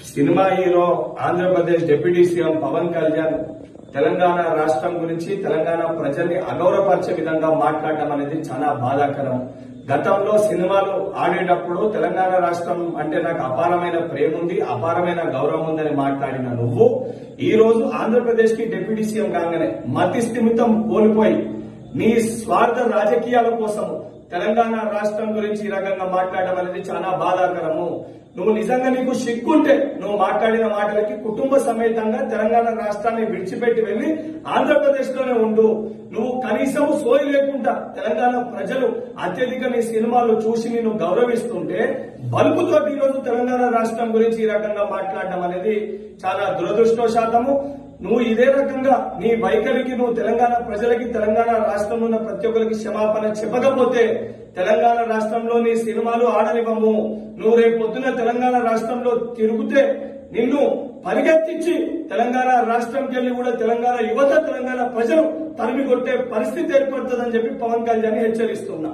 Cinema hero Andhra Pradesh deputy CM Pawan Kalyan Telangana రాష్ట్రం గురించి తెలంగాణ ప్రజల్ని అగౌరవపరిచే విధంగా మాట్లాడటం అనేది చాలా బాధాకరం. గతంలో సినిమాలు ఆడేటప్పుడు తెలంగాణ రాష్ట్రం అంటే నాకు అపారమైన ప్రేమ ఉంది, అపారమైన గౌరవం ఉందని మాట్లాడిన నువ్వు ఈ రోజు ఆంధ్రప్రదేశ్ కి డిప్యూటీ సీఎం కాగానే మతి స్థిమితం కోల్పోయి నీ స్వార్థ రాజకీయాల కోసం తెలంగాణ రాష్ట్రం గురించి ఈ రకంగా మాట్లాడడం అనేది చాలా బాధాకరము. నువ్వు నిజంగా నీకు సిగ్గుంటే నువ్వు మాట్లాడిన మాటలకి కుటుంబ సమేతంగా తెలంగాణ రాష్ట్రాన్ని విడిచిపెట్టి వెళ్లి ఆంధ్రప్రదేశ్ లోనే ఉండు. నువ్వు కనీసం సోయి లేకుండా తెలంగాణ ప్రజలు అత్యధిక నీ సినిమాలు చూసి నిన్ను గౌరవిస్తుంటే బల్బుతో ఈ రోజు తెలంగాణ రాష్ట్రం గురించి ఈ రకంగా మాట్లాడడం అనేది చాలా దురదృష్టవశాతము. నువ్వు ఇదే రకంగా నీ వైఖరికి నువ్వు తెలంగాణ ప్రజలకి తెలంగాణ రాష్ట్రంలో ఉన్న ప్రతి ఒక్కరికి క్షమాపణ చెప్పకపోతే తెలంగాణ రాష్ట్రంలో నీ సినిమాలు ఆడనివ్వము. నువ్వు రేపు పొద్దున తెలంగాణ రాష్ట్రంలో తిరుగుతే నిన్ను పరిగెత్తించి తెలంగాణ రాష్ట్రంకి వెళ్లి కూడా తెలంగాణ యువత తెలంగాణ ప్రజలు తరిమి కొట్టే పరిస్థితి ఏర్పడుతుందని చెప్పి పవన్ కళ్యాణ్ హెచ్చరిస్తున్నా.